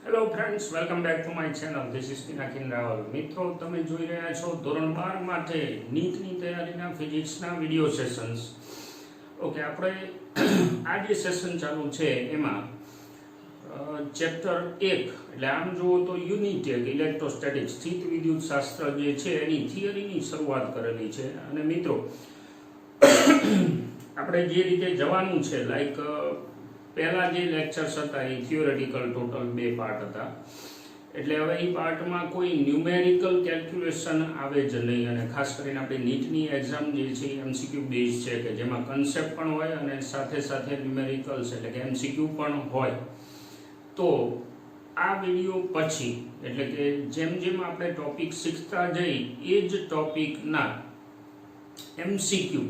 Hello friends, welcome back to my channel. This is Pinakin Raval. મિત્રો, તમે જોઈ રહ્યા છો ધોરણ 12 માટે નીટની તૈયારીના ફિઝિક્સના વિડીયો સેશન્સ. ઓકે, આપણે આ જે સેશન ચાલુ છે એમાં ચેપ્ટર 1 એટલે આમ જુઓ તો યુનિટ 1 ઇલેક્ટ્રોસ્ટેટિક્સ સ્થિત વિદ્યુત શાસ્ત્ર જે છે એની થિયરીની શરૂઆત કરેલી છે. અને મિત્રો, આપણે જે રીતે જવાનું છે લાઈક પહેલા જે લેક્ચર્સ હતા એ થિયોરેટિકલ ટોટલ 2 પાર્ટ હતા. એટલે હવે એ પાર્ટમાં કોઈ ન્યુમેરિકલ કેલ્ક્યુલેશન આવે જ નહીં. અને ખાસ કરીને આપણે નીટની એક્ઝામ જે છે એ એમસીક્યુ બેઝ છે કે જેમાં કન્સેપ્ટ પણ હોય અને સાથે સાથે ન્યુમેરિકલ્સ એટલે કે એમસીક્યુ પણ હોય. તો આ વિડીયો પછી એટલે કે જેમ જેમ આપણે ટોપિક શીખતા જઈ એ જ ટોપિકના એમસીક્યુ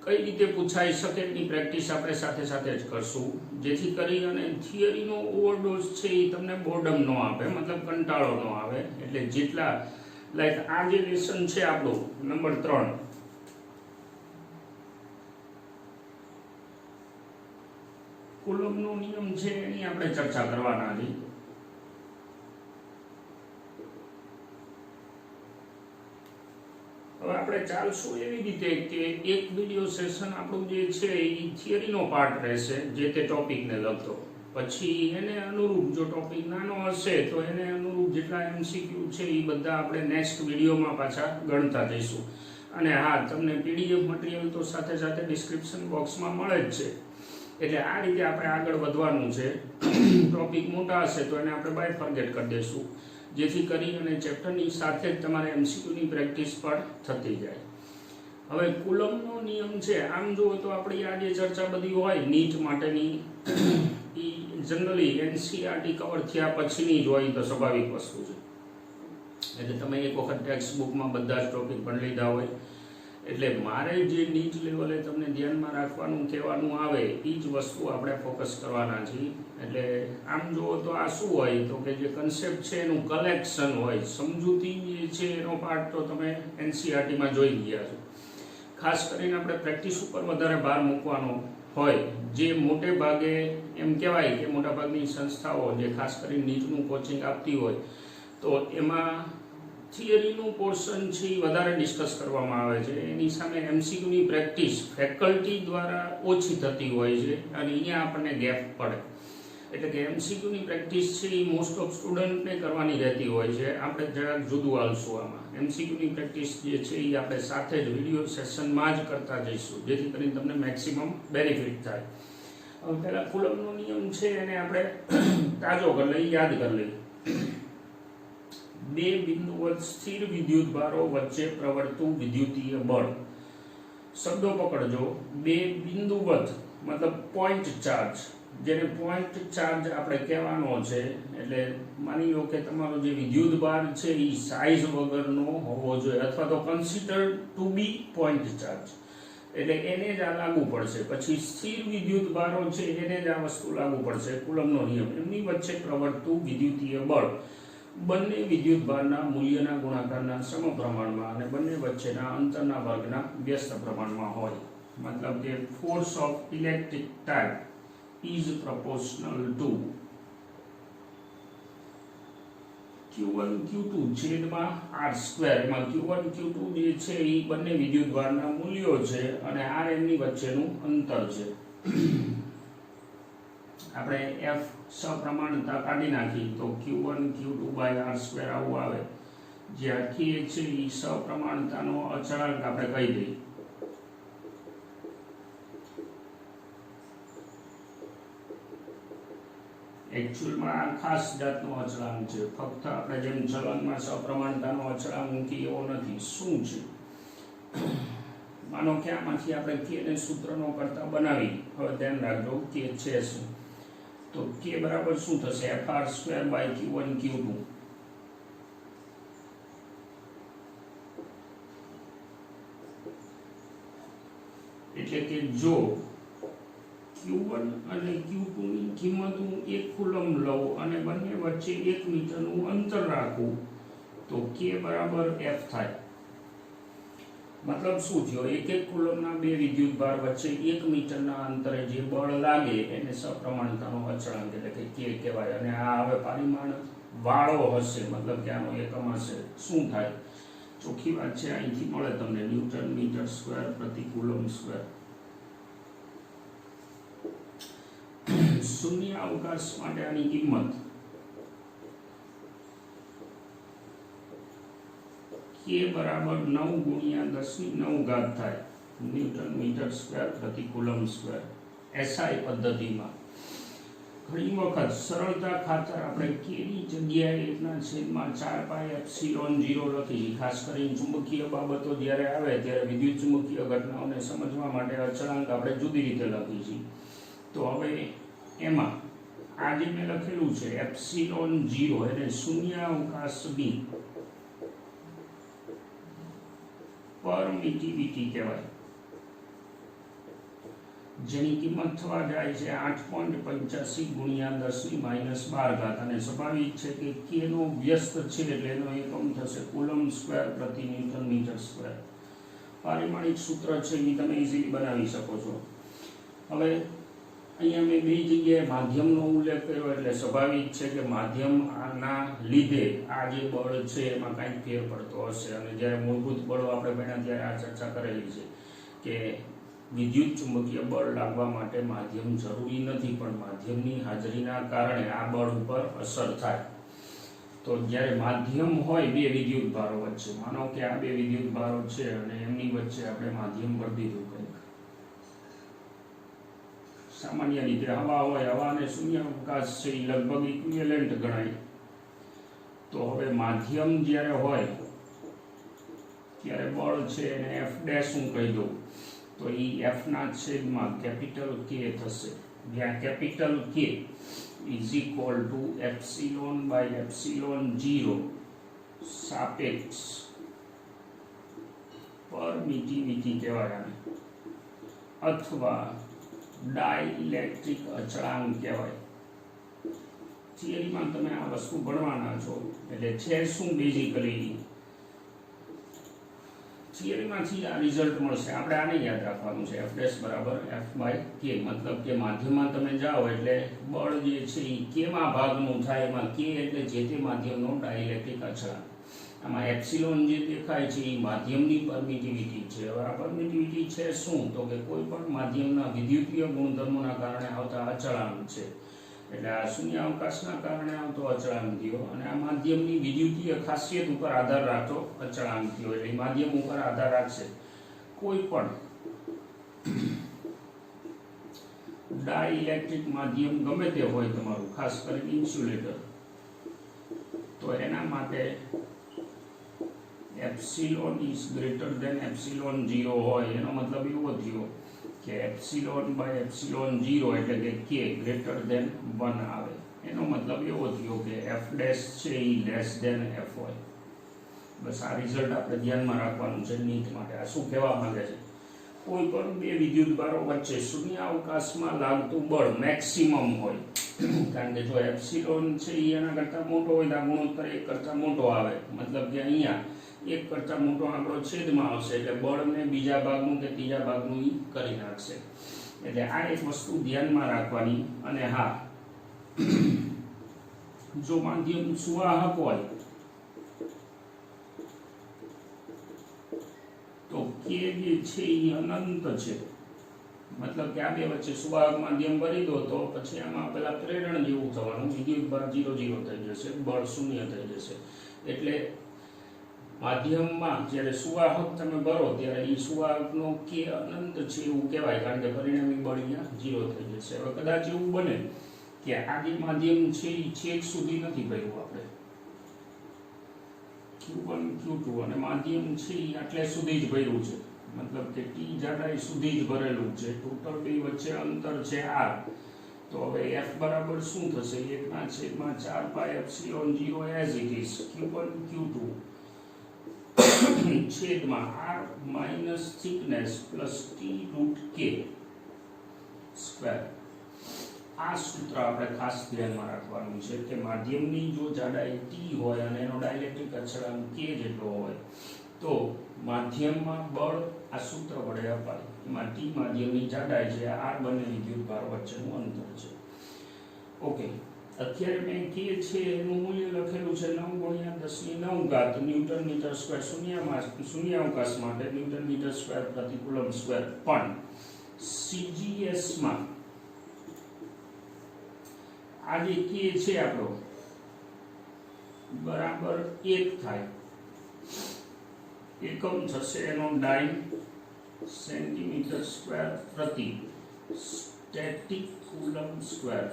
કઈ રીતે પૂછાઈ શકે એની પ્રેક્ટિસ આપણે સાથે સાથે જ કરશું, જેથી કરી અને થિયરીનો ઓવરડોઝ છે એ તમને બોર્ડમ ન આપે, મતલબ કંટાળો ન આવે. એટલે જેટલા લાઈક આ જે લેસન છે આપણું નંબર 3 કુલમ્બનો નિયમ છે એની આપણે ચર્ચા કરવાના છીએ. હવે આપણે ચાલશું એવી રીતે કે એક વિડીયો સેશન આપણું જે છે એ થિયરીનો પાર્ટ રહેશે જે તે ટોપિકને લગતો. પછી એને અનુરૂપ જો ટોપિક નાનો હશે તો એને અનુરૂપ જેટલા એમસીક્યુ છે એ બધા આપણે નેક્સ્ટ વિડીયોમાં પાછા ગણતા જઈશું. અને હા, તમને પીડીએફ મટીરિયલ તો સાથે સાથે ડિસ્ક્રિપ્શન બોક્સમાં મળે જ છે. એટલે આ રીતે આપણે આગળ વધવાનું છે. ટોપિક મોટા હશે તો એને આપણે બાયફર્ગેટ કરી દઈશું, જેથી કરી અને ચેપ્ટરની સાથે જ તમારે એમસીક્યુની પ્રેક્ટિસ પણ થતી જાય. હવે કુલમ્બનો નિયમ છે, આમ જુઓ તો આપણી આ જે ચર્ચા બધી હોય નીટ માટેની એ જનરલી એનસીઆરટી કવર થયા પછીની જ હોય તો સ્વાભાવિક વસ્તુ છે. એટલે તમે એક વખત ટેક્સ્ટ બુકમાં બધા જ ટોપિક પણ લીધા હોય. એટલે મારે જે નીટ લેવલે તમને ધ્યાનમાં રાખવાનું કહેવાનું આવે એ જ વસ્તુ આપણે ફોકસ કરવાના છીએ. એટલે આમ જુઓ તો આ શું હોય તો કે જે કન્સેપ્ટ છે એનું કલેક્શન હોય, સમજૂતી જે છે એનો પાર્ટ તો તમે એનસીઆરટીમાં જોઈ ગયા છો. ખાસ કરીને આપણે પ્રેક્ટિસ ઉપર વધારે ભાર મૂકવાનો હોય, જે મોટે ભાગે એમ કહેવાય કે મોટાભાગની સંસ્થાઓ જે ખાસ કરીને નીટનું કોચિંગ આપતી હોય તો એમાં થિયરીનું પોર્શન છે એ વધારે ડિસ્કસ કરવામાં આવે છે. એની સામે એમસીક્યુની પ્રેક્ટિસ ફેકલ્ટી દ્વારા ઓછી થતી હોય છે અને અહીંયા આપણને ગેપ પડે. એટલે કે એમસીક્યુની પ્રેક્ટિસ છે એ મોસ્ટ ઓફ સ્ટુડન્ટને કરવાની રહેતી હોય છે. આપણે જરાક જુદું હાલશું આમાં. એમસીક્યુની પ્રેક્ટિસ જે છે એ આપણે સાથે જ વિડીયો સેશનમાં જ કરતા જઈશું, જેથી કરીને તમને મેક્સિમમ બેનિફિટ થાય. હવે પહેલાં કુલમ્બનો નિયમ છે એને આપણે તાજો કરી લઈએ, યાદ કરી લઈએ. બે બિંદુવત સ્થિર વિદ્યુત ભારો વચ્ચે પ્રવર્તતું વિદ્યુતીય બળ. શબ્દો પકડજો. બે બિંદુવત મતલબ પોઈન્ટ ચાર્જ, જેને પોઈન્ટ ચાર્જ આપણે કહેવાનો છે. એટલે માની લો કે તમારો જે વિદ્યુત ભાર છે એ સાઇઝ વગરનો હોવો જોઈએ, અથવા તો કન્સિડર ટુ બી પોઈન્ટ ચાર્જ. એટલે એને જ આ લાગુ પડશે. પછી સ્થિર વિદ્યુત ભારો છે એને જ આ વસ્તુ લાગુ પડશે, કુલમ્બનો નિયમ. એમની વચ્ચે પ્રવર્તતું વિદ્યુતીય બળ બંને વિદ્યુત ભારના મૂલ્યના ગુણાકારના સમપ્રમાણમાં અને બંને વચ્ચેના અંતરના વર્ગના વ્યસ્ત પ્રમાણમાં હોય. મતલબ કે force of electric type is proportional two Q1 Q2 છેદમાં R². એમાં Q1 Q2 જે છે એ બંને વિદ્યુત ભારના મૂલ્યો છે અને R એમની વચ્ચેનું અંતર છે. આપણે F સપ્રમાણતા કાઢી નાખી તો Q1 Q2 R² આવું આવે. જે આખી એક છે એ સપ્રમાણતાનો અચળાંક આપણે કહી દઈએ. એકચ્યુઅલમાં આ ખાસ જાતનો અચળાંક છે, ફક્ત આપણે જેમ ચલનમાં સપ્રમાણતાનો અચળાંક મૂકી એવો નથી. શું છે? માનો કે આમાંથી આપણે K ને સૂત્રનો કરતા બનાવી. હવે ધ્યાન રાખજો K છે શું, તો K બરાબર શું થશે? FR² Q1 Q2. એટલે કે જો Q1 અને Q2 ની કિંમત હું 1 કુલમ્બ લઉં અને બંને વચ્ચે 1 મીટરનું અંતર રાખું તો K બરાબર F થાય. મતલબ શું થયો, એક એક કુલમના બે વિદ્યુત ભાર વચ્ચે 1 મીટરના અંતરે જે બળ લાગે એને સપ્રમાણતાનો અચળાંક એટલે કે કે કહેવાય. અને આ હવે પરિમાણ વાળો હશે, મતલબ કે આનો એકમ હશે. શું થાય? ચોખ્ખી વાત છે, અહીંથી મળે તમને ન્યૂટન મીટર સ્ક્વેર પ્રતિ કુલમ સ્ક્વેર. શૂન્ય અવકાશ માટે આની કિંમત કે બરાબર 9 ગુણ્યા 10⁹ થાય ન્યૂટન મીટર સ્ક્વેર પ્રતિ કુલમ સ્ક્વેર. એસઆઈ પદ્ધતિમાં ઘણી વખત સરળતા ખાતર આપણે કે ની જગ્યાએ 1/4 પાઈ એપ્સિલોન 0 લખી. ખાસ કરીને ચુંબકીય બાબતો જ્યારે આવે ત્યારે વિદ્યુત ચુંબકીય ઘટનાઓને સમજવા માટે અચળાંક આપણે જુદી રીતે લખી છીએ. તો હવે એમાં આ જે મેં લખેલું છે એપ્સિલોન 0 એટલે શૂન્યાવકાશ બી પરમિટિવિટી કહેવાય, જેની કિંમત થવા જાય છે 8.85 ગુણ્યા 10⁻12. અને સ્વાભાવિક છે કે કે નો વ્યસ્ત છે એટલે એનો એકમ થશે કુલમ સ્ક્વેર પ્રતિ ન્યૂટન મીટર સ્ક્વેર. પારિમાણિક સૂત્ર છે એ તમે ઇઝીલી બનાવી શકો છો. હવે અહીંયા મેં બે જગ્યાએ માધ્યમનો ઉલ્લેખ કર્યો એટલે સ્વાભાવિક છે કે માધ્યમના લીધે આ જે બળ છે એમાં કાંઈક ફેર પડતો હશે. અને જ્યારે મૂળભૂત બળો આપણે ભણ્યા ત્યારે આ ચર્ચા કરેલી છે કે વિદ્યુત ચુંબકીય બળ લાગવા માટે માધ્યમ જરૂરી નથી, પણ માધ્યમની હાજરીના કારણે આ બળ ઉપર અસર થાય. તો જ્યારે માધ્યમ હોય બે વિદ્યુત ભારો વચ્ચે, માનો કે આ બે વિદ્યુત ભારો છે અને એમની વચ્ચે આપણે માધ્યમ ભરી દીધું કંઈક, સામાન્ય રીતે હવા હોય, હવાને શૂન્યાવકાશ છે એ લગભગ ઇક્વિવેલન્ટ ગણાય. તો હવે માધ્યમ જ્યારે હોય ત્યારે બળ છે એને એફ ડેશ હું કહી દઉં, તો એ એફ ના છેદમાં કેપિટલ કે થશે, જ્યાં capital K is equal to epsilon by epsilon 0 સાપેક્ષ પરમિટિવિટી કહેવાય આને, અથવા ડાઇલેક્ટ્રિક અચળાંક કહેવાય. થિયરીમાં તમે આ વસ્તુ ભણવાના છો એટલે છે શું બેઝિકલી થિયરીમાંથી આ રિઝલ્ટ મળશે. આપણે આને યાદ રાખવાનું છે એફ ડેશ બરાબર એફ બાય કે. મતલબ કે માધ્યમમાં તમે જાઓ એટલે બળ જે છે એ કેમાં ભાગનું થાય, એમાં કે એટલે જે તે માધ્યમનો ડાઇલેક્ટ્રિક અચળાંક. આમાં એપ્સિલોન જે દેખાય છે એ માધ્યમની પરમિટિવિટી છે. હવે આ પરમિટિવિટી છે શું, તો કે કોઈ પણ માધ્યમના વિદ્યુતીય ગુણધર્મોના કારણે આવતા અચળાંક છે. એટલે આ શૂન્યાવકાશના કારણે આવતો અચળાંક થયો અને આ માધ્યમની વિદ્યુતીય ખાસિયત ઉપર આધાર રાખતો અચળાંક થયો. એટલે માધ્યમ ઉપર આધાર રાખશે. કોઈ પણ ડાઇલેક્ટ્રિક માધ્યમ ગમે તે હોય તમારું, ખાસ કરીને ઇન્સ્યુલેટર, તો એના માટે epsilon is greater than epsilon 0 હોય. એનો મતલબ એવો થયો કે એપ્સિલોન બાય એપ્સિલોન 0 એટલે કે કે ગ્રેટર ધેન 1 આવે. એનો મતલબ એવો થયો કે એફ ડેશ છે એ લેસ ધેન એફ હોય. બસ આ રિઝલ્ટ આપણે ધ્યાનમાં રાખવાનું છે નીટ માટે. આ શું કહેવા માંગે છે, કોઈ પણ બે વિદ્યુત ભારો વચ્ચે શૂન્યાવકાશમાં લાગતું બળ મેક્સિમમ હોય. કારણ કે જો એપ્સિલોન છે એ એના કરતાં મોટો હોય તો આ ગુણોત્તર 1 કરતાં મોટો આવે. મતલબ કે અહીંયા 1 કરતાં મોટો આંકડો છેદમાં આવશે એટલે બળને બીજા ભાગનું કે ત્રીજા ભાગનું ઈ કરી નાખશે. એટલે આ એક વસ્તુ ધ્યાનમાં રાખવાની. અને હા, જો માધ્યમ સુવાહક હોય તો કે જે છે એ અનંત છે. મતલબ કે આ બે વચ્ચે સુવાહક માધ્યમ ભરી દો તો પછી આમાં પેલા પ્રેરણ જેવું થવાનું, વિદ્યુત ભાર 0 0 થઈ જશે, બળ શૂન્ય થઈ જશે. એટલે માધ્યમમાં જ્યારે સુવાહક તમે ભરો ત્યારે એ સુવાહકનો કે અનંત છે એવું કહેવાય, કારણ કે પરિણામી બળ અહીંયા 0 થઈ જશે. હવે કદાચ એવું બને કે આ જે માધ્યમ છે એ છેક સુધી નથી ભર્યું, આપણે Q1 Q2 અને માધ્યમ છે એ આટલે સુધી જ ભર્યું છે, મતલબ કે ટી જાડાઈ સુધી જ ભરેલું છે. ટોટલ બે વચ્ચે અંતર છે r. તો હવે f બરાબર શું થશે, 1/4 pi epsilon 0 as it is Q1 Q2 છેદમાં r minus thickness plus t root k square. આ સૂત્ર આપણે ખાસ ધ્યાનમાં રાખવાનું છે કે માધ્યમની જો જાડાઈ t હોય અને એનો ડાઇલેક્ટ્રિક અચળાંક k જેટલો હોય તો માધ્યમમાં બળ આ સૂત્ર વડે અપાય. એમાં ટી માધ્યમની જાડાઈ છે, આર બંને વિદ્યુતભાર વચ્ચેનું અંતર છે. ઓકે, અત્યારે મેં કે છે એનું મૂલ્ય લખેલું છે 9 × 10⁹ ન્યૂટન મીટર સ્ક્વેર શૂન્યાવકાશ માટે ન્યૂટન મીટર સ્ક્વેર પ્રતિ કુલમ સ્ક્વેર. પણ CGS માં આ જે કે છે આપણો બરાબર 1 થાય. એકમ થશે એનો ડાઇન સેન્ટીમીટર સ્ક્વેર પ્રતિ સ્ટેટિક કુલમ સ્ક્વેર.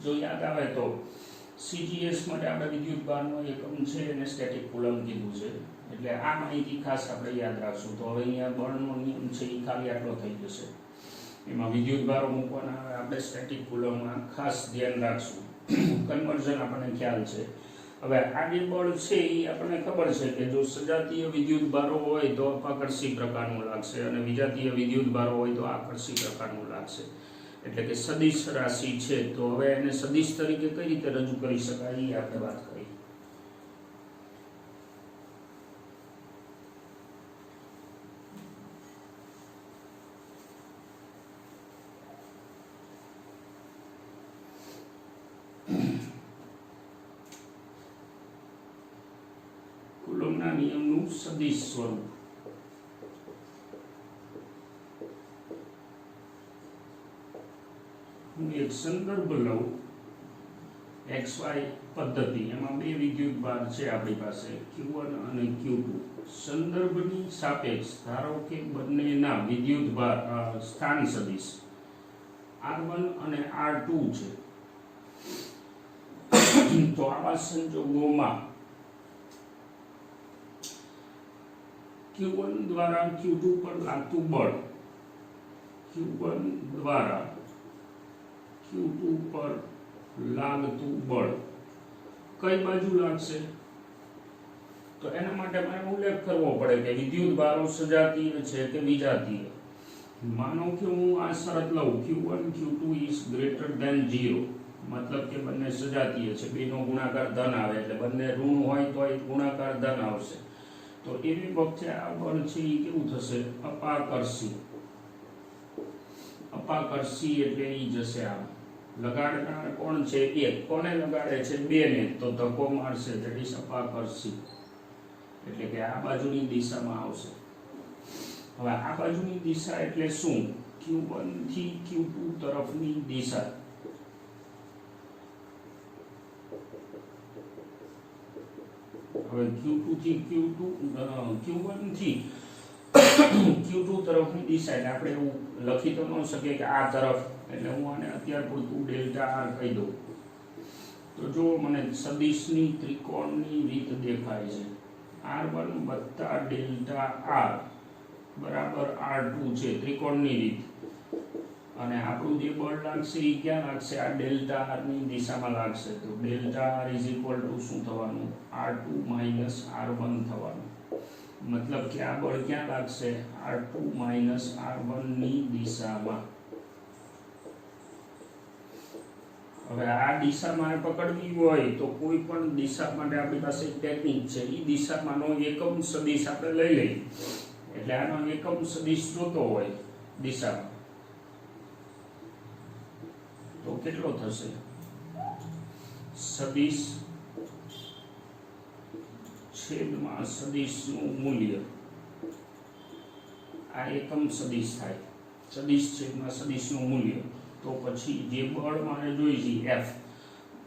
જો યાદ આવે તો CGS માટે આપણે વિદ્યુતભારનો એકમ છે એને સ્ટેટિક કુલમ કીધું છે. એટલે આ માહિતી ખાસ આપણે યાદ રાખશું. તો હવે અહીંયા બળનો નિયમ છે એ ખાલી આટલો થઈ જશે. એમાં વિદ્યુતભારો મૂકવાના આવે, આપણે સ્ટેટિક કુલમમાં ખાસ ધ્યાન રાખશું. કન્વર્ઝન આપણને ખ્યાલ છે. હવે આ જે બળ છે એ આપણને ખબર છે કે જો સજાતીય વિદ્યુતભારો હોય તો અપાકર્ષી પ્રકારનું લાગશે અને વિજાતીય વિદ્યુતભારો હોય તો આકર્ષી પ્રકારનું લાગશે. એટલે કે સદિશ રાશિ છે. તો હવે એને સદિશ તરીકે કઈ રીતે રજૂ કરી શકાય એ આપણે વાત કરી. કુલમના નિયમનું સદિશ સ્વરૂપ. હું એક સંદર્ભ લઉં XY પદ્ધતિ. એમાં બે વિદ્યુતભાર છે આપણી પાસે Q1 અને Q2. સંદર્ભની સાપેક્ષ ધારો કે બંનેના વિદ્યુતભાર સ્થાન સદિશ R1 અને R2 છે. તો આવા સંજોગોમાં Q1 દ્વારા Q2 પર લાગતું બળ Q1 દ્વારા Q2 પર લાગતું બળ કઈ બાજુ લાગશે? તો એના માટે મારે ઉલ્લેખ કરવો પડે કે વિદ્યુતભારો સજાતીય છે કે વિજાતીય. માનો કે હું આ શરત લઉં Q1 Q2 is greater than 0, મતલબ કે બંને સજાતીય છે, બેનો ગુણાકાર ધન આવે એટલે બંને ઋણ હોય તો એ ગુણાકાર ધન આવશે. તો એવી વખતે આ બળ છે એ કેવું થશે? અપાકર્ષી. અપાકર્ષી એટલે ઈ જશે આમ. લગાડનાર કોણ છે? 1. કોને લગાડે છે? 2 ને. તો ધક્કો મારશે, ધેટ ઇઝ અપાકર્ષી. એટલે કે આ બાજુની દિશામાં આવશે. હવે આ બાજુની દિશા એટલે શું? Q1 થી Q2 તરફની દિશા. હવે Q1 થી Q2 તરફની દિશા એટલે આપણે એવું લખી તો ન શકીએ કે આ તરફ. એટલે હું આને અત્યાર પૂરતું ડેલ્ટા R કહી દઉં. તો જો મને સદિશની ત્રિકોણની રીત દેખાય છે. R1 વત્તા ડેલ્ટા R બરાબર R2 છે, ત્રિકોણની રીત. અને આપણું જે બળ લાગશે એ ક્યાં લાગશે? આ ડેલ્ટા R ની દિશામાં લાગશે. તો delta R is equal two શું થવાનું? R2 માઇનસ R1 થવાનું. મતલબ કે આ બળ ક્યાં લાગશે? R2 માઇનસ R1 ની દિશામાં. હવે આ દિશા મારે પકડવી હોય તો કોઈ પણ દિશા માટે આપણી પાસે ટેકનિક છે. એ દિશામાંનો એકમ સદિશ આપણે લઈ લઈએ. એટલે આનો એકમ સદિશ જોતો હોય દિશામાં તો કેટલો થશે? સદિશ છેદમાં સદિશનું મૂલ્ય. આ એકમ સદિશ થાય. સદિશ છેદમાં સદિશનું મૂલ્ય. તો પછી જે બળ મારે જોઈ છે F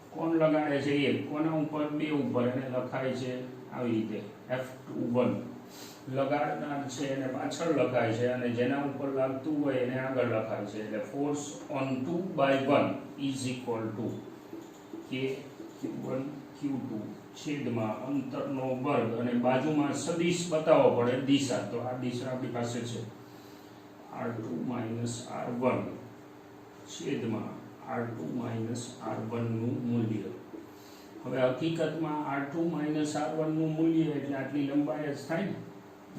કોણ લગાડે છે? 1. કોના ઉપર? 2 ઉપર. એને લખાય છે આવી રીતે F21. લગાડનાર છે એને પાછળ લખાય છે અને જેના ઉપર લાગતું હોય એને આગળ લખાય છે. એટલે force on 2/1 is equal two કે Q1 Q2 છેદમાં અંતરનો વર્ગ અને બાજુમાં સદિશ બતાવવો પડે દિશા. તો આ દિશા આપણી પાસે છે R2 માઇનસ R1 છેદમાં R2 માઇનસ R1 નું મૂલ્ય. હવે હકીકતમાં R2 માઇનસ R1 નું મૂલ્ય એટલે આટલી લંબાઈ જ થાય ને,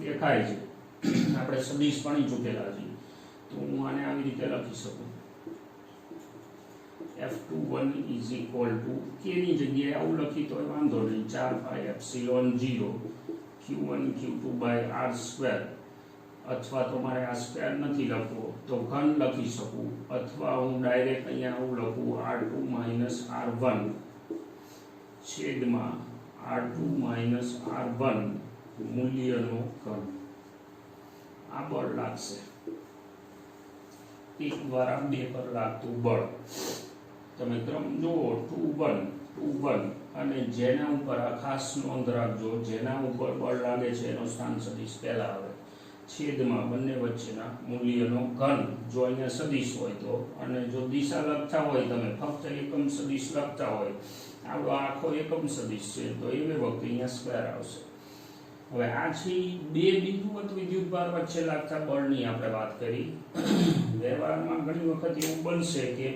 દેખાય છે. આપણે સદિશ ભણી ચૂકેલા છીએ. તો હું આને આવી રીતે લખી શકું F21 ઇઝ ઇક્વલ ટુ કે ની જગ્યાએ આવું લખી તો વાંધો નહીં 4 pi epsilon 0 Q1 Q2 by R square, અથવા તો મારે આ સ્ક્વેર નથી લખવો તો ઘન લખી શકું, અથવા હું ડાયરેક્ટ અહીંયા આવું લખું R2 માઇનસ R1 છેદમાં R2 માઇનસ R1 મૂલ્યનો ઘન. આ બળ લાગશે, એક દ્વારા બે પર લાગતું બળ. તમે ક્રમ જુઓ 2 1 અને જેના ઉપર આ ખાસ નોંધ રાખજો, જેના ઉપર બળ લાગે છે એનો સ્થાન સદિશ પહેલા આવે છેદમાં બંને વચ્ચેના મૂલ્યનો ઘન. જો અહીંયા સદિશ હોય તો, અને જો દિશા લખતા હોય તમે ફક્ત એકમ સદિશ લખતા હોય, આપણો આખો એકમ સદિશ છે તો એ વખતે અહીંયા સ્ક્વેર આવશે. હવે આ છે બે બિંદુવત વિદ્યુતભાર વચ્ચે લાગતા બળની આપણે વાત કરી. વ્યવહારમાં ઘણી વખત એવું બનશે કે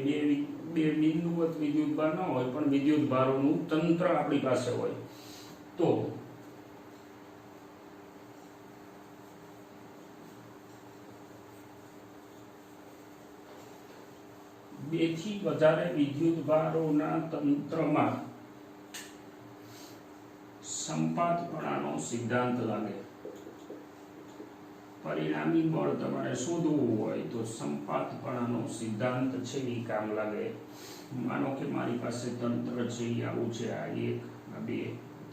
બે બિંદુવત વિદ્યુતભાર ન હોય પણ વિદ્યુતભારોનું તંત્ર આપણી પાસે હોય, તો બે થી વધારે વિદ્યુતભારોના તંત્રમાં સંપાતપણાનો સિદ્ધાંત લાગે. પરિણામી બળ તમારે શોધવું હોય તો સંપાતપણાનો સિદ્ધાંત છે એ કામ લાગે. માનો કે મારી પાસે તંત્ર છે એ આવું છે, આ 1 આ 2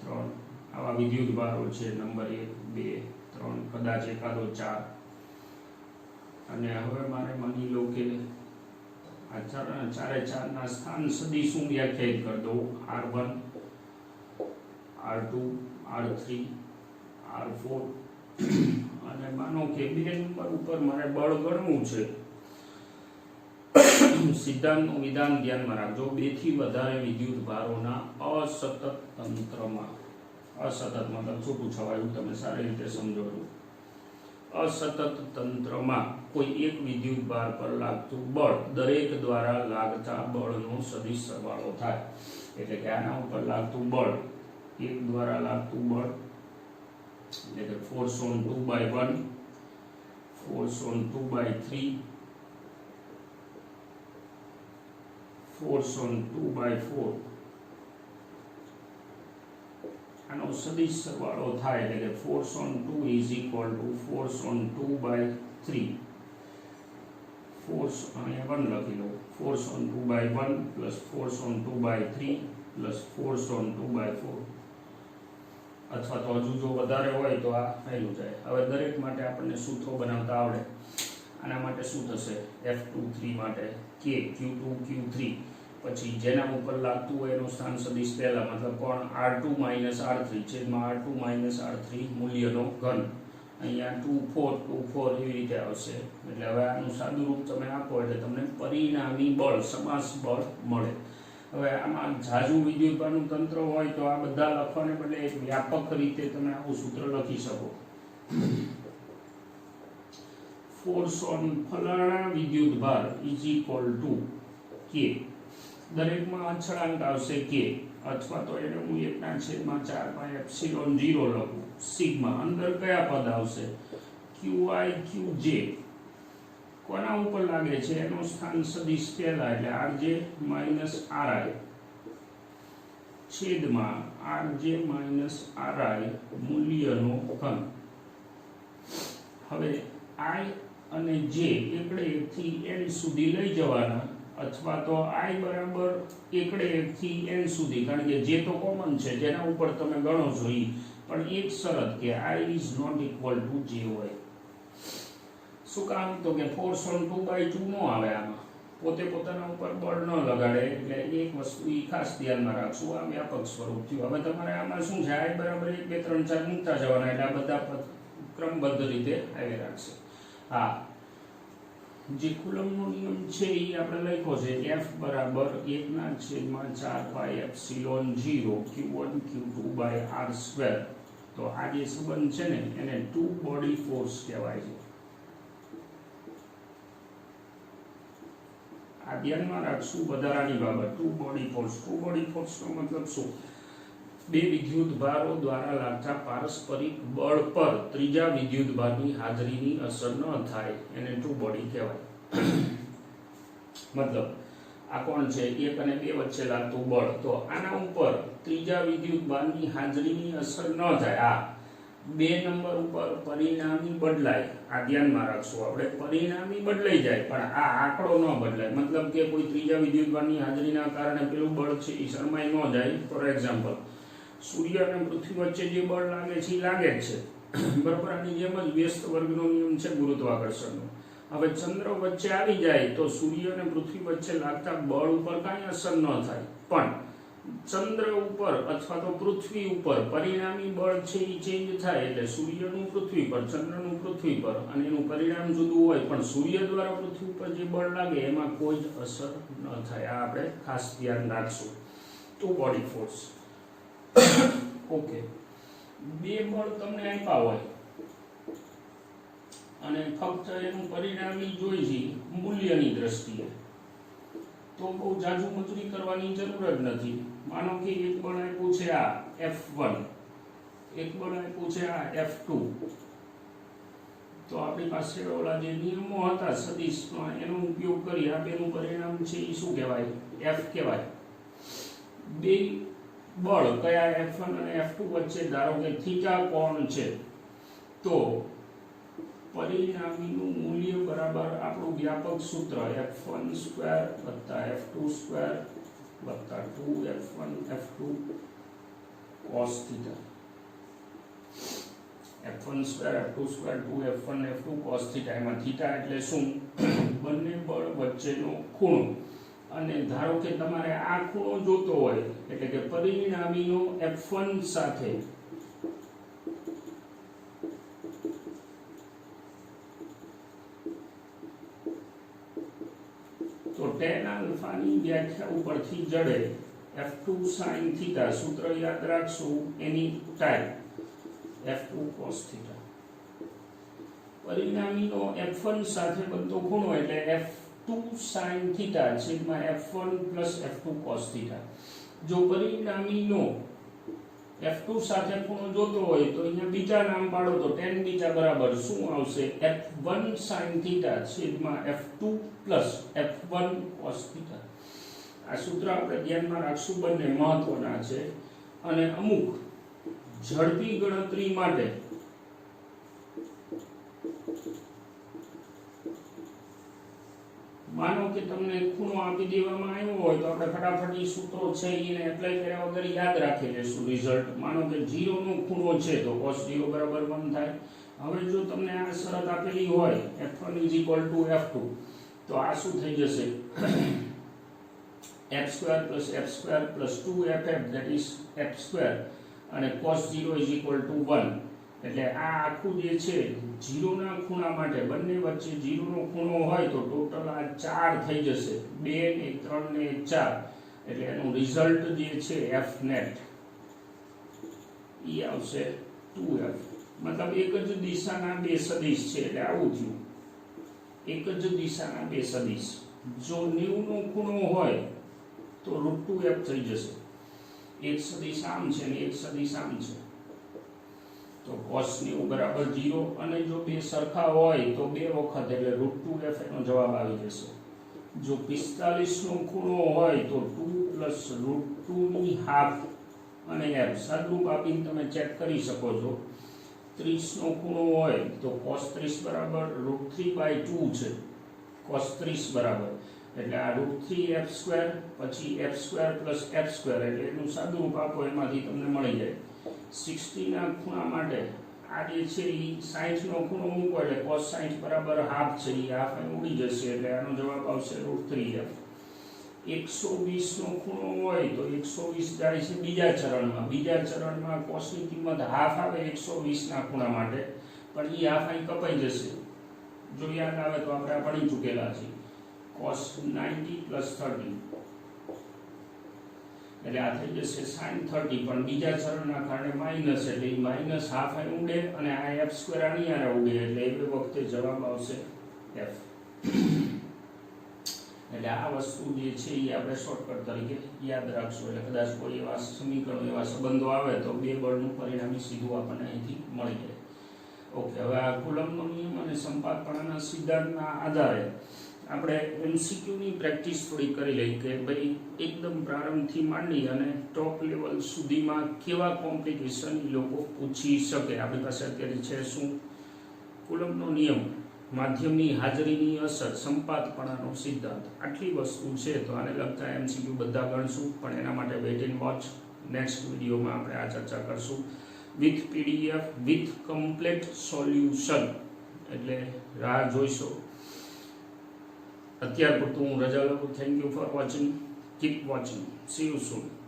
3 આવા વિદ્યુતભારો છે, નંબર 1 2 3 કદાચ એકાદો 4, અને હવે મારે માની લો કે આ ચારે ચારના સ્થાન સદિશ હું વ્યાખ્યાયિત કરી દઉં R1 R2 R3 R4, અને માનો કે બે નંબર ઉપર મારે બળ ગણવું છે. સિદ્ધાંતનું વિધાન ધ્યાનમાં રાખજો, બે થી વધારે વિદ્યુતભારોના અસતત તંત્રમાં, અસતત મતલબ છૂટું છવાયું, તમે સારી રીતે સમજો છો. અસતત તંત્રમાં કોઈ એક વિદ્યુતભાર પર લાગતું બળ દરેક દ્વારા લાગતા બળનો સદિશ સરવાળો થાય. એટલે કે આના ઉપર લાગતું બળ, એક દ્વારા લાગતું બળ એટલે કે force on 2/1, force on 2/3, force on 2/4, આનો સદિશ સરવાળો થાય એટલે કે force on 2 is equal to force on 2/3, force અહીંયા 1 લખી લો, force on 2/1 plus force on 2/3 plus force on 2/4, અથવા તો હજુ જો વધારે હોય તો આ ફેલું જાય. હવે દરેક માટે આપણને સૂત્રો બનાવતા આવડે. આના માટે શું થશે? F23 માટે K Q2 Q3, પછી જેના ઉપર લાગતું હોય એનું સ્થાન સદિશ પહેલા, મતલબ કોણ R2 માઇનસ R3 છેદમાં R2 માઇનસ R3 મૂલ્યનો ઘન. અહીંયા 2 4 2 4 એવી રીતે આવશે. એટલે હવે આનું સાદું રૂપ તમે આપો એટલે તમને પરિણામી બળ, સમાસ બળ મળે. હવે આમાં જાજુ વિદ્યુતભારનું તંત્ર હોય તો આ બધા લખવાને બદલે એક વ્યાપક રીતે તમે આવું સૂત્ર લખી શકો. ફોર્સ ઓન ફલાણા વિદ્યુતભાર ઇઝ ઇક્વલ ટુ K. દરેકમાં અચળાંક આવશે K, અથવા તો એને હું 1/4 પાઈ એપ્સિલોન 0 લખું. સિગ્મા અંદર કયા પદ આવશે? QI QJ. કોના ઉપર લાગે છે એનો સ્થાન સદિશ પહેલા એટલે RJ માઇનસ RI છેદમાં RJ માઇનસ RI મૂલ્યનો ઘન. હવે I અને J એકડે 1 થી n સુધી લઈ જવાના, અથવા તો I બરાબર એકડે 1 થી n સુધી, કારણ કે J તો કોમન છે, જેના ઉપર તમે ગણો છો ઈ, પણ એક શરત કે I is not equal to J હોય. શું કામ? તો કે ફોર્સ ઓન 2/2 નો આવે આમાં, પોતે પોતાના ઉપર બળ ન લગાડે. એટલે એક વસ્તુ ઈ ખાસ ધ્યાનમાં રાખશું, આ વ્યાપક સ્વરૂપ થયું. હવે તમારે આમાં શું છે, I બરાબર 1 2 3 4 મૂકતા જવાના, એટલે આ બધા ક્રમબદ્ધ રીતે આવી રાખશે. હા, જે કુલમનો નિયમ છે એ આપણે લખ્યો છે, F બરાબર 1/4 pi epsilon 0 Q1 Q2 by R square. તો આ જે સંબંધ છે ને એને ટુ બોડી ફોર્સ કહેવાય છે. આ ધ્યાનમાં રાખશું વધારાની બાબત, two body force. Two body ફોર્સનો મતલબ શું? બે વિદ્યુતભારો દ્વારા લાગતા પારસ્પરિક બળ પર ત્રીજા વિદ્યુતભારની હાજરીની અસર ન થાય એને ટુ બોડી કહેવાય. મતલબ આ કોણ છે 1 અને 2 વચ્ચે લાગતું બળ, તો આના ઉપર ત્રીજા વિદ્યુતભારની હાજરીની અસર ન થાય. આ 2 નંબર ઉપર પરિણામી બદલાય, આ ધ્યાનમાં રાખશું આપણે, પરિણામી બદલાઈ જાય પણ આ આંકડો ન બદલાય. મતલબ કે કોઈ ત્રીજા વિદ્યુતભારની હાજરીના કારણે પેલું બળ છે એ શરમાઈ ન જાય. ફોર એક્ઝામ્પલ, સૂર્ય અને પૃથ્વી વચ્ચે જે બળ લાગે છે એ લાગે જ છે, બરાબર. આની જેમ જ વ્યસ્ત વર્ગનો નિયમ છે ગુરુત્વાકર્ષણનો. હવે ચંદ્ર વચ્ચે આવી જાય તો સૂર્ય અને પૃથ્વી વચ્ચે લાગતા બળ ઉપર કાંઈ અસર ન થાય, પણ ચંદ્ર ઉપર અથવા તો પૃથ્વી ઉપર પરિણામી બળ છે એ ચેન્જ થાય. એટલે સૂર્યનું પૃથ્વી પર, ચંદ્રનું પૃથ્વી પર, અને એનું પરિણામ જુદું હોય, પણ સૂર્ય દ્વારા પૃથ્વી પર જે બળ લાગે એમાં કોઈ જ અસર ન થાય. આ આપણે ખાસ ધ્યાન રાખશું. Two body force. ઓકે, 2 બળ તમને આપ્યા હોય અને ફક્ત એનું પરિણામી જોઈ છે મૂલ્યની દ્રષ્ટિએ, તો બહુ જાજુ મજૂરી કરવાની જરૂર જ નથી. માનો કે એક બળ આપ્યું છે આ F1, એક બળ આપ્યું છે આ F2, તો આપણી પાસે ઓલા જે નિયમો હતા સદિશમાં એનો ઉપયોગ કરી આ બેનું પરિણામ છે એ શું કહેવાય? F કહેવાય. 2 બળ કયા F1 અને F2 વચ્ચે ધારો કે થીટા કોણ છે, તો પરિણામીનું મૂલ્ય બરાબર આપણું વ્યાપક સૂત્ર F1² + F2² + 2F1 F2 cos θ. F1² F2² 2F1 F2 cos θ. એમાં થીટા એટલે શું? બંને બળ વચ્ચેનો ખૂણો. અને ધારો કે તમારે આ ખૂણો જોતો હોય એટલે કે પરિણામીનો F1 સાથે તો tan આલ્ફાની વ્યાખ્યા ઉપરથી જડે F2 sin θ, સૂત્ર યાદ રાખશું એની ટાઈપ F2 cos θ. પરિણામીનો F1 સાથે બનતો ખૂણો એટલે F2 sin θ છેદમાં F1 + F2 cos θ. જો પરિણામીનો F2 સાથે ખૂણો જોતો હોય તો અહીંયા બીજા નામ પાડો તો tan બીટા બરાબર શું આવશે? F1 sin θ છેદમાં F2 + F1 cos θ. આ સૂત્ર આપણે ધ્યાનમાં રાખશું, બંને મહત્વના છે. અને અમુક ઝડપી ગણતરી માટે માનો કે તમને ખૂણો આપી દેવામાં આવ્યો હોય તો આપણે ફટાફટ એ સૂત્રો છે એને એપ્લાય કર્યા વગર યાદ રાખી લેશું રિઝલ્ટ. માનો કે 0 નો ખૂણો છે તો cos 0 = 1 થાય. હવે જો તમને આ શરત આપેલી હોય F1 = F2, તો આ શું થઈ જશે? F² + F² + 2Ff, that is F² અને cos 0 = 1. એટલે આ આખું જે છે 0 ના ખૂણા માટે બંને વચ્ચે 0 નો ખૂણો હોય તો ટોટલ આ 4 થઈ જશે. 2 ને 3 ને 4, એટલે એનું રિઝલ્ટ જે છે F net ઈ આવશે 2F. મતલબ એક જ દિશાના બે સદિશ છે એટલે આવું થયું. એક જ દિશાના બે સદિશ જો 90 નો ખૂણો હોય તો √2F થઈ જશે. એક સદિશ આમ છે ને એક સદિશ આમ છે તો cos 90 = 0, અને જો બે સરખા હોય તો 2 વખત એટલે √2F એનો જવાબ આવી જશે. જો 45 નો ખૂણો હોય તો 2 + √2½ અને F સાદુરૂપ આપીને તમે ચેક કરી શકો છો. 30 નો ખૂણો હોય તો cos 30 = √3/2 છે. cos 30 બરાબર એટલે આ √3F² પછી F² + F² એટલે એનું સાદુરૂપ આપો એમાંથી તમને મળી જાય. 60 ના ખૂણા માટે આ જે છે એ 60 નો ખૂણો મૂકો એટલે cos 60 = ½ છે, એ ½ અહીં ઉડી જશે એટલે આનો જવાબ આવશે √3F. 120 નો ખૂણો હોય તો 120 જાય છે બીજા ચરણમાં cos ની કિંમત ½ આવે 120 ના ખૂણા માટે, પણ એ ½ અહીં કપાઈ જશે. જો યાદ આવે તો આપણે આ ભણી ચૂકેલા છીએ. cos 90 + 30 એટલે આ થઈ જશે sin 30, પણ બીજા ચરણના કારણે માઈનસ એટલે એ -½ અહીં ઉડે અને આ F² આની આરે ઉડે એટલે એ વખતે જવાબ આવશે F. એટલે આ વસ્તુ જે છે એ આપણે શોર્ટકટ તરીકે યાદ રાખશું. એટલે કદાચ કોઈ એવા સમીકરણો એવા સંબંધો આવે તો બે બળનું પરિણામી સીધું આપણને અહીંથી મળી જાય. ઓકે, હવે આ કુલમ્બનો નિયમ અને સંપાતપણાના સિદ્ધાંતના આધારે આપણે એમસીક્યુની પ્રેક્ટિસ થોડી કરી લઈ કે ભાઈ એકદમ પ્રારંભથી માંડી અને ટોપ લેવલ સુધીમાં કેવા કોમ્પ્લિકેશન લોકો પૂછી શકે. આપણી પાસે અત્યારે છે શું? કુલમ્બનો નિયમ, માધ્યમની હાજરીની અસર, સંપાતપણાનો સિદ્ધાંત, આટલી વસ્તુ છે. તો આને લગતા એમસીક્યુ બધા ગણશું, પણ એના માટે વેઇટ એન્ડ વોચ. નેક્સ્ટ વિડીયોમાં આપણે આ ચર્ચા કરશું with PDF with complete solution. એટલે રાહ જોઈશો. અત્યાર પૂરતું હું રજા લઉં. Thank you for watching. Keep watching. C you soon.